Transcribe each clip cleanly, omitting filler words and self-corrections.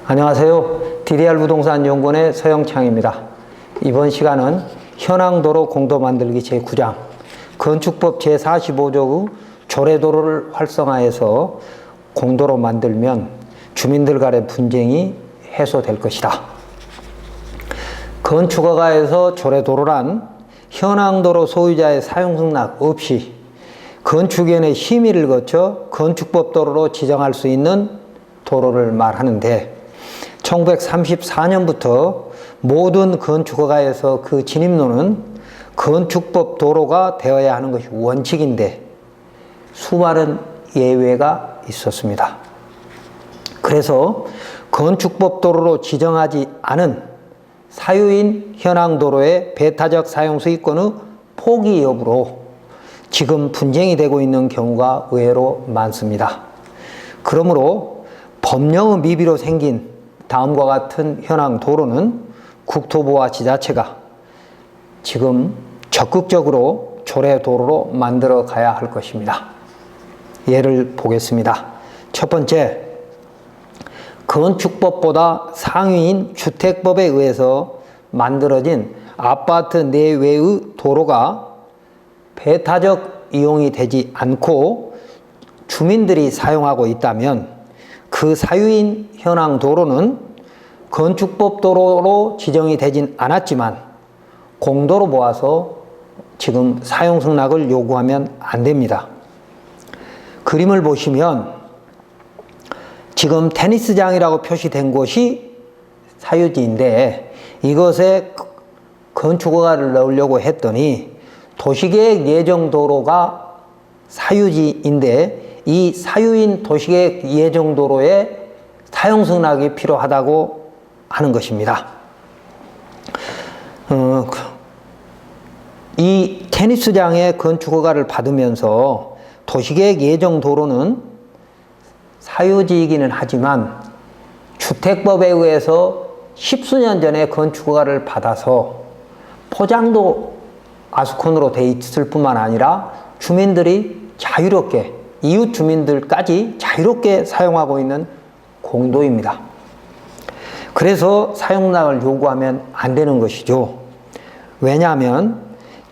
안녕하세요. DDR 부동산 연구원의 서영창입니다. 이번 시간은 현황도로 공도 만들기 제9장 건축법 제45조 조례도로를 활성화해서 공도로 만들면 주민들 간의 분쟁이 해소될 것이다. 건축허가에서 조례도로란 현황도로 소유자의 사용승낙 없이 건축위원회 심의를 거쳐 건축법 도로로 지정할 수 있는 도로를 말하는데, 1934년부터 모든 건축허가에서 그 진입로는 건축법 도로가 되어야 하는 것이 원칙인데 수많은 예외가 있었습니다. 그래서 건축법 도로로 지정하지 않은 사유인 현황도로의 배타적 사용수익권의 포기 여부로 지금 분쟁이 되고 있는 경우가 의외로 많습니다. 그러므로 법령의 미비로 생긴 다음과 같은 현황도로는 국토부와 지자체가 지금 적극적으로 조례도로로 만들어 가야 할 것입니다. 예를 보겠습니다. 첫 번째, 건축법보다 상위인 주택법에 의해서 만들어진 아파트 내외의 도로가 배타적 이용이 되지 않고 주민들이 사용하고 있다면 그 사유인 현황도로는 건축법 도로로 지정이 되진 않았지만 공도로 모아서 지금 사용승낙을 요구하면 안 됩니다. 그림을 보시면 지금 테니스장이라고 표시된 곳이 사유지인데 이것에 건축허가를 넣으려고 했더니 도시계획 예정도로가 사유지인데 이 사유인 도시계획 예정도로에 사용승낙이 필요하다고 하는 것입니다. 이 테니스장의 건축허가를 받으면서 도시계획 예정도로는 사유지이기는 하지만 주택법에 의해서 십수년 전에 건축허가를 받아서 포장도 아스콘으로 돼 있을 뿐만 아니라 주민들이 자유롭게, 이웃 주민들까지 자유롭게 사용하고 있는 공도입니다. 그래서 사용락을 요구하면 안 되는 것이죠. 왜냐하면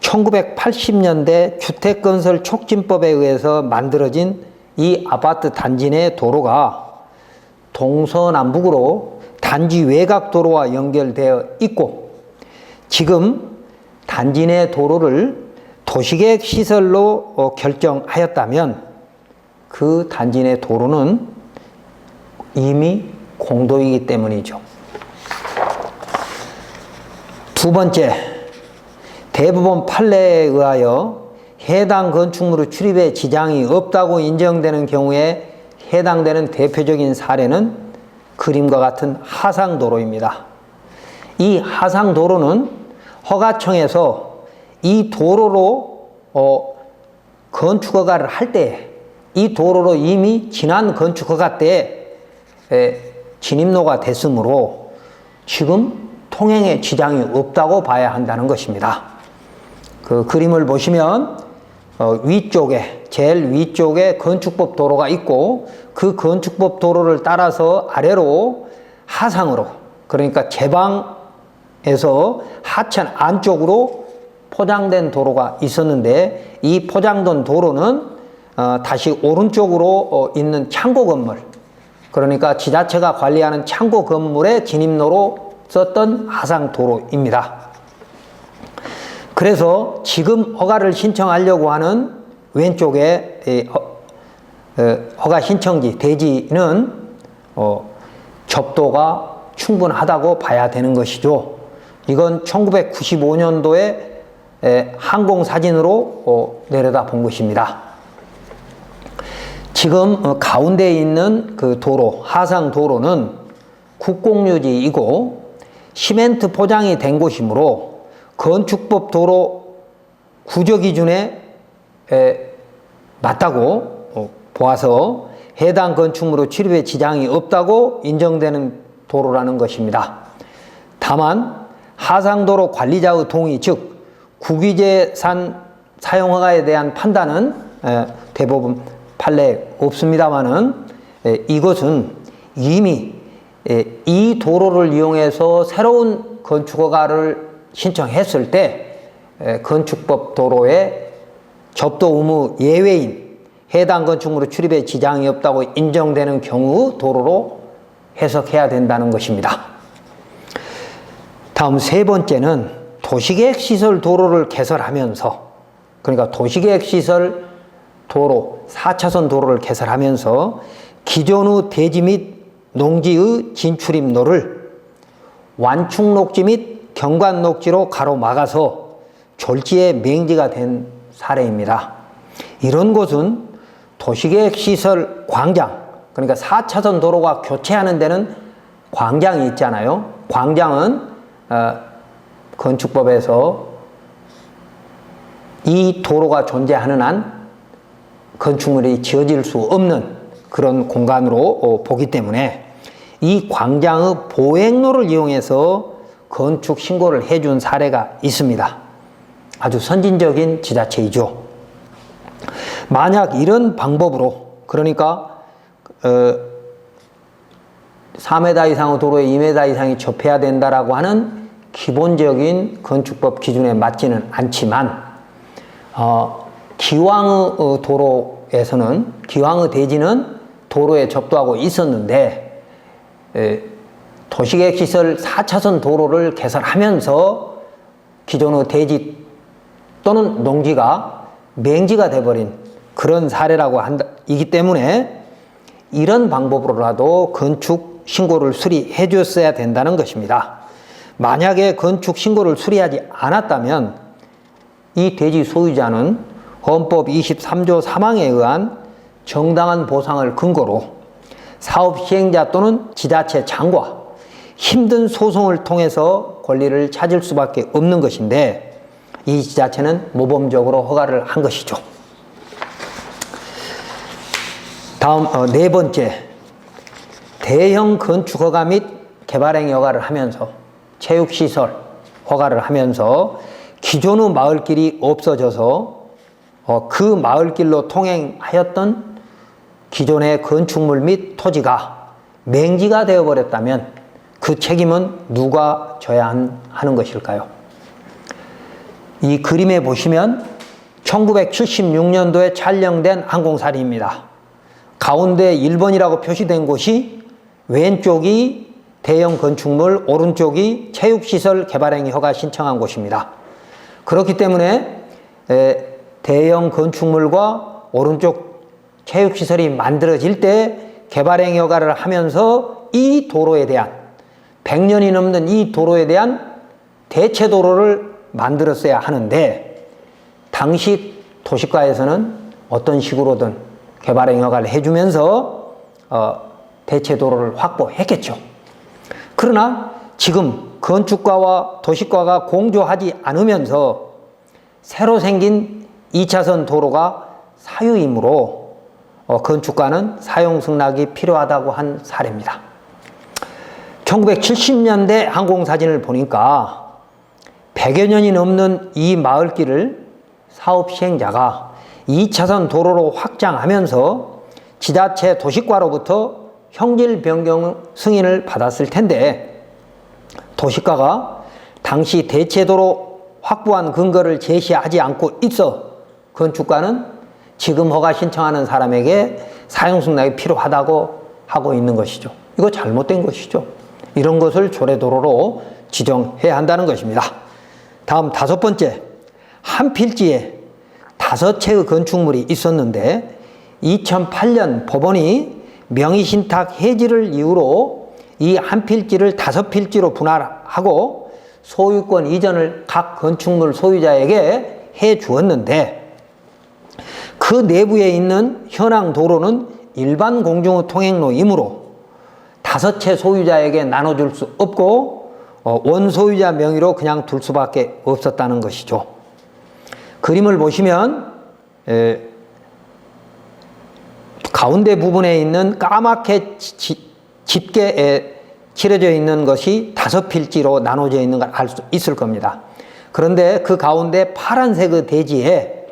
1980년대 주택건설 촉진법에 의해서 만들어진 이 아파트 단지 내 도로가 동서남북으로 단지 외곽 도로와 연결되어 있고, 지금 단지 내 도로를 도시계획 시설로 결정하였다면 그 단지 내 도로는 이미 공도이기 때문이죠. 두 번째, 대법원 판례에 의하여 해당 건축물의 출입에 지장이 없다고 인정되는 경우에 해당되는 대표적인 사례는 그림과 같은 하상도로입니다. 이 하상도로는 허가청에서 이 도로로 건축허가를 할 때 이 도로로 이미 지난 건축허가 때 진입로가 됐으므로 지금 통행에 지장이 없다고 봐야 한다는 것입니다. 그 그림을 보시면 위쪽에, 제일 위쪽에 건축법 도로가 있고 그 건축법 도로를 따라서 아래로 하상으로, 그러니까 제방에서 하천 안쪽으로 포장된 도로가 있었는데 이 포장된 도로는 다시 오른쪽으로 있는 창고 건물, 그러니까 지자체가 관리하는 창고 건물의 진입로로 썼던 하상도로입니다. 그래서 지금 허가를 신청하려고 하는 왼쪽에 허가 신청지, 대지는 접도가 충분하다고 봐야 되는 것이죠. 이건 1995년도에 항공사진으로 내려다 본 것입니다. 지금 가운데에 있는 그 도로, 하상도로는 국공유지이고 시멘트 포장이 된 곳이므로 건축법 도로 구조기준에 맞다고 보아서 해당 건축물의 출입에 지장이 없다고 인정되는 도로라는 것입니다. 다만 하상도로 관리자의 동의, 즉 국유재산 사용허가에 대한 판단은 대법원 판례 없습니다마는 이것은 이미 이 도로를 이용해서 새로운 건축허가를 신청했을 때 건축법 도로에 접도 의무 예외인 해당 건축물의 출입에 지장이 없다고 인정되는 경우 도로로 해석해야 된다는 것입니다. 다음 세 번째는 도시계획시설 도로를 개설하면서, 그러니까 도시계획시설 도로 4차선 도로를 개설하면서 기존의 대지 및 농지의 진출입로를 완충녹지 및 경관녹지로 가로막아서 졸지에 맹지가 된 사례입니다. 이런 곳은 도시계획시설 광장, 그러니까 4차선 도로가 교체하는 데는 광장이 있잖아요. 광장은 건축법에서 이 도로가 존재하는 한 건축물이 지어질 수 없는 그런 공간으로 보기 때문에 이 광장의 보행로를 이용해서 건축 신고를 해준 사례가 있습니다. 아주 선진적인 지자체이죠. 만약 이런 방법으로, 그러니까 4m 이상의 도로에 2m 이상이 접해야 된다라고 하는 기본적인 건축법 기준에 맞지는 않지만 기왕의 도로에서는, 기왕의 대지는 도로에 접도하고 있었는데 도시계획시설 4차선 도로를 개설하면서 기존의 대지 또는 농지가 맹지가 돼버린 그런 사례라고 이기 때문에 이런 방법으로라도 건축 신고를 수리해 줬어야 된다는 것입니다. 만약에 건축 신고를 수리하지 않았다면 이 대지 소유자는 헌법 23조 3항에 의한 정당한 보상을 근거로 사업 시행자 또는 지자체 장과 힘든 소송을 통해서 권리를 찾을 수밖에 없는 것인데 이 지자체는 모범적으로 허가를 한 것이죠. 다음 네 번째, 대형 건축허가 및 개발행위 허가를 하면서, 체육시설 허가를 하면서 기존의 마을길이 없어져서 그 마을길로 통행하였던 기존의 건축물 및 토지가 맹지가 되어버렸다면 그 책임은 누가 져야 하는 것일까요? 이 그림에 보시면 1976년도에 촬영된 항공사진입니다. 가운데 1번이라고 표시된 곳이 왼쪽이 대형 건축물, 오른쪽이 체육시설 개발행위 허가 신청한 곳입니다. 그렇기 때문에 대형 건축물과 오른쪽 체육시설이 만들어질 때 개발행위 허가를 하면서 이 도로에 대한 100년이 넘는 이 도로에 대한 대체도로를 만들었어야 하는데 당시 도시가에서는 어떤 식으로든 개발행위 허가를 해주면서 대체도로를 확보했겠죠. 그러나 지금 건축과와 도시과가 공조하지 않으면서 새로 생긴 2차선 도로가 사유이므로 건축과는 사용 승낙이 필요하다고 한 사례입니다. 1970년대 항공사진을 보니까 100여 년이 넘는 이 마을길을 사업 시행자가 2차선 도로로 확장하면서 지자체 도시과로부터 형질 변경 승인을 받았을 텐데 도시과가 당시 대체도로 확보한 근거를 제시하지 않고 있어 건축과는 지금 허가 신청하는 사람에게 사용승낙이 필요하다고 하고 있는 것이죠. 이거 잘못된 것이죠. 이런 것을 조례도로로 지정해야 한다는 것입니다. 다음 다섯 번째, 한 필지에 5채의 건축물이 있었는데 2008년 법원이 명의신탁 해지를 이유로 이 한 필지를 5필지로 분할하고 소유권 이전을 각 건축물 소유자에게 해 주었는데 그 내부에 있는 현황 도로는 일반 공중의 통행로이므로 5채 소유자에게 나눠줄 수 없고 원소유자 명의로 그냥 둘 수밖에 없었다는 것이죠. 그림을 보시면 가운데 부분에 있는 까맣게 짙게 칠해져 있는 것이 5필지로 나눠져 있는 걸 알 수 있을 겁니다. 그런데 그 가운데 파란색의 대지에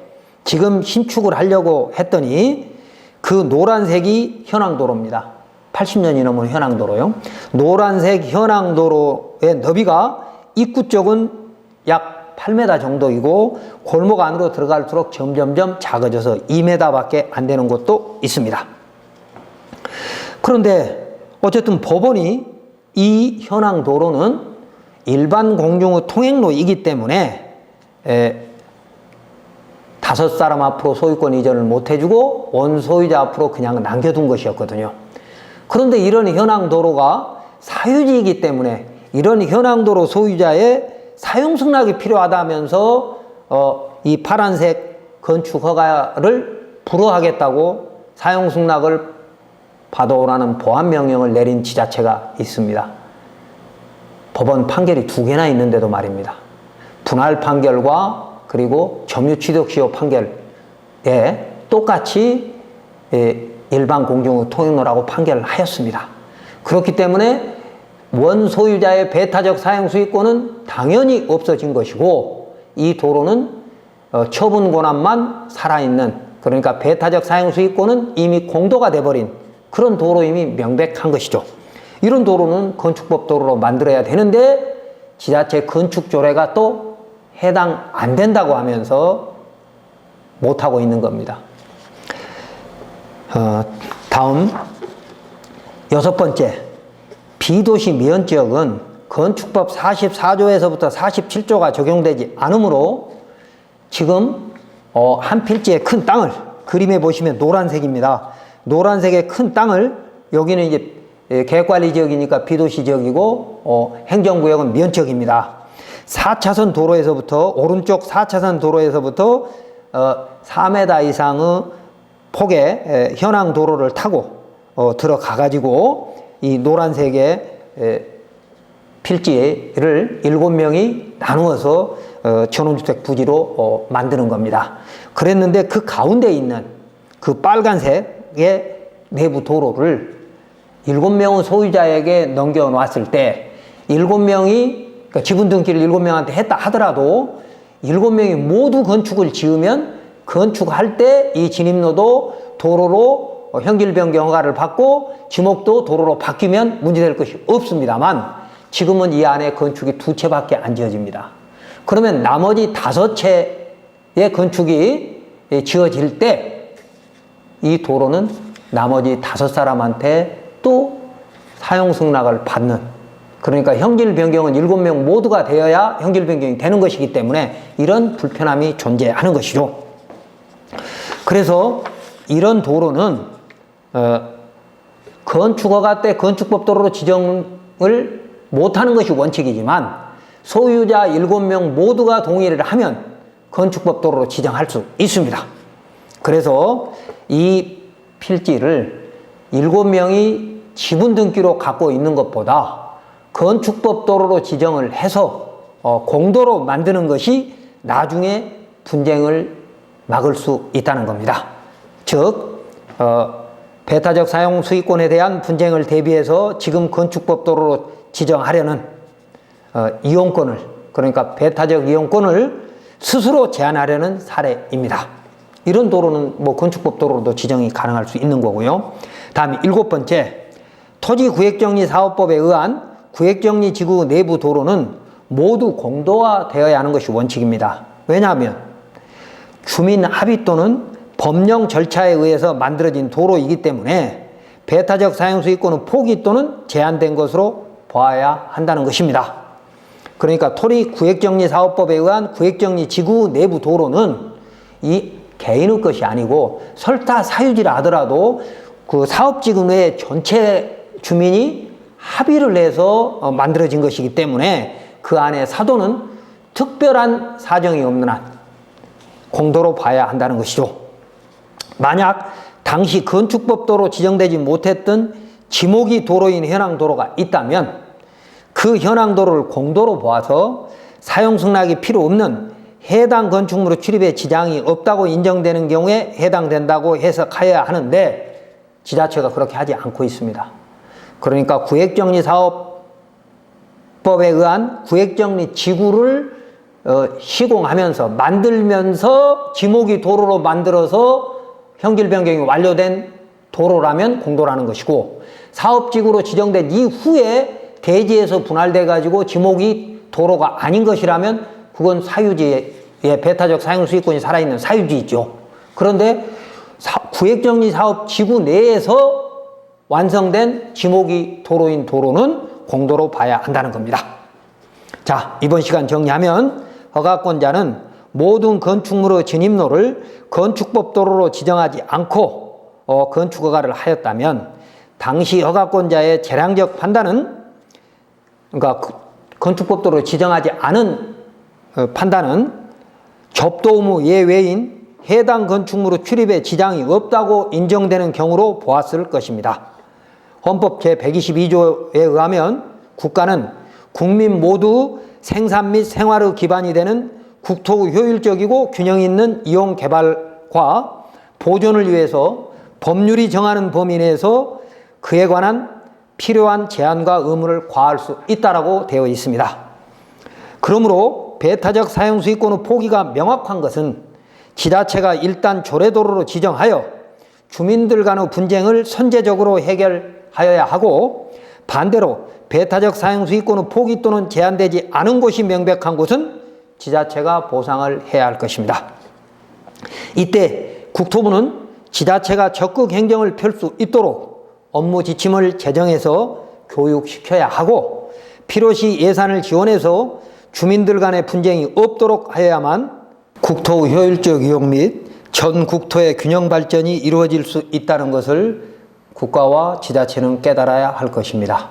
지금 신축을 하려고 했더니 그 노란색이 현황도로입니다. 80년이 넘은 현황도로요. 노란색 현황도로의 너비가 입구 쪽은 약 8m 정도이고 골목 안으로 들어갈수록 점점점 작아져서 2m밖에 안 되는 곳도 있습니다. 그런데 어쨌든 법원이 이 현황도로는 일반 공중의 통행로이기 때문에 5사람 앞으로 소유권 이전을 못 해주고 원소유자 앞으로 그냥 남겨둔 것이었거든요. 그런데 이런 현황도로가 사유지이기 때문에 이런 현황도로 소유자의 사용승낙이 필요하다면서 이 파란색 건축 허가를 불허하겠다고 사용승낙을 받아오라는 보안명령을 내린 지자체가 있습니다. 법원 판결이 2개나 있는데도 말입니다. 분할 판결과 그리고 점유취득시효 판결에 똑같이 일반 공중의 통행로라고 판결을 하였습니다. 그렇기 때문에 원소유자의 배타적 사용수익권은 당연히 없어진 것이고 이 도로는 처분 권한만 살아있는, 그러니까 배타적 사용수익권은 이미 공도가 돼버린 그런 도로임이 명백한 것이죠. 이런 도로는 건축법 도로로 만들어야 되는데 지자체 건축조례가 또 해당 안 된다고 하면서 못하고 있는 겁니다. 다음 6번째, 비도시 미연지역은 건축법 44조에서부터 47조가 적용되지 않으므로 지금 한 필지의 큰 땅을, 그림에 보시면 노란색입니다. 노란색의 큰 땅을, 여기는 이제 계획관리지역이니까 비도시 지역이고 행정구역은 미연지역입니다. 4차선 도로에서부터, 오른쪽 4차선 도로에서부터 4m 이상의 폭의 현황 도로를 타고 들어가 가지고 이 노란색의 필지를 7명이 나누어서 전원주택 부지로 만드는 겁니다. 그랬는데 그 가운데 있는 그 빨간색의 내부 도로를 7명의 소유자에게 넘겨놨을 때 7명이, 그러니까 지분 등기를 7명한테 했다 하더라도 7명이 모두 건축을 지으면 건축할 때 이 진입로도 도로로 형질 변경 허가를 받고 지목도 도로로 바뀌면 문제될 것이 없습니다만 지금은 이 안에 건축이 2채밖에 안 지어집니다. 그러면 나머지 5채의 건축이 지어질 때 이 도로는 나머지 5사람한테 또 사용승낙을 받는, 그러니까 형질 변경은 7명 모두가 되어야 형질 변경이 되는 것이기 때문에 이런 불편함이 존재하는 것이죠. 그래서 이런 도로는 건축허가 때 건축법 도로로 지정을 못하는 것이 원칙이지만 소유자 7명 모두가 동의를 하면 건축법 도로로 지정할 수 있습니다. 그래서 이 필지를 7명이 지분 등기로 갖고 있는 것보다 건축법 도로로 지정을 해서 공도로 만드는 것이 나중에 분쟁을 막을 수 있다는 겁니다. 즉 배타적 사용 수익권에 대한 분쟁을 대비해서 지금 건축법 도로로 지정하려는 이용권을, 그러니까 배타적 이용권을 스스로 제한하려는 사례입니다. 이런 도로는 뭐 건축법 도로로도 지정이 가능할 수 있는 거고요. 다음 7번째, 토지구획정리사업법에 의한 구획정리지구 내부 도로는 모두 공도화되어야 하는 것이 원칙입니다. 왜냐하면 주민 합의 또는 법령 절차에 의해서 만들어진 도로이기 때문에 배타적 사용수익권은 포기 또는 제한된 것으로 봐야 한다는 것입니다. 그러니까 토지구획정리사업법에 의한 구획정리지구 내부 도로는 이 개인의 것이 아니고 설사 사유지라 하더라도 그 사업지구 내에 전체 주민이 합의를 해서 만들어진 것이기 때문에 그 안에 사도는 특별한 사정이 없는 한 공도로 봐야 한다는 것이죠. 만약 당시 건축법도로 지정되지 못했던 지목이 도로인 현황도로가 있다면 그 현황도로를 공도로 보아서 사용승낙이 필요 없는 해당 건축물의 출입에 지장이 없다고 인정되는 경우에 해당된다고 해석하여야 하는데 지자체가 그렇게 하지 않고 있습니다. 그러니까 구획정리사업법에 의한 구획정리지구를 시공하면서 만들면서 지목이 도로로 만들어서 형질 변경이 완료된 도로라면 공도라는 것이고, 사업지구로 지정된 이후에 대지에서 분할돼 가지고 지목이 도로가 아닌 것이라면 그건 사유지의 배타적 사용 수익권이 살아있는 사유지이죠. 그런데 구획정리 사업 지구 내에서 완성된 지목이 도로인 도로는 공도로 봐야 한다는 겁니다. 자, 이번 시간 정리하면 허가권자는 모든 건축물의 진입로를 건축법 도로로 지정하지 않고 건축허가를 하였다면 당시 허가권자의 재량적 판단은, 그러니까 건축법 도로로 지정하지 않은 판단은 접도 의무 예외인 해당 건축물의 출입에 지장이 없다고 인정되는 경우로 보았을 것입니다. 헌법 제122조에 의하면 국가는 국민 모두 생산 및 생활의 기반이 되는 국토의 효율적이고 균형 있는 이용 개발과 보존을 위해서 법률이 정하는 범위 내에서 그에 관한 필요한 제한과 의무를 과할 수 있다라고 되어 있습니다. 그러므로 배타적 사용 수익권의 포기가 명확한 것은 지자체가 일단 조례도로로 지정하여 주민들 간의 분쟁을 선제적으로 해결하여야 하고, 반대로 배타적 사용 수익권의 포기 또는 제한되지 않은 곳이 명백한 곳은 지자체가 보상을 해야 할 것입니다. 이때 국토부는 지자체가 적극 행정을 펼 수 있도록 업무 지침을 제정해서 교육시켜야 하고, 필요시 예산을 지원해서 주민들 간의 분쟁이 없도록 하여야만 국토 효율적 이용 및 전 국토의 균형 발전이 이루어질 수 있다는 것을 국가와 지자체는 깨달아야 할 것입니다.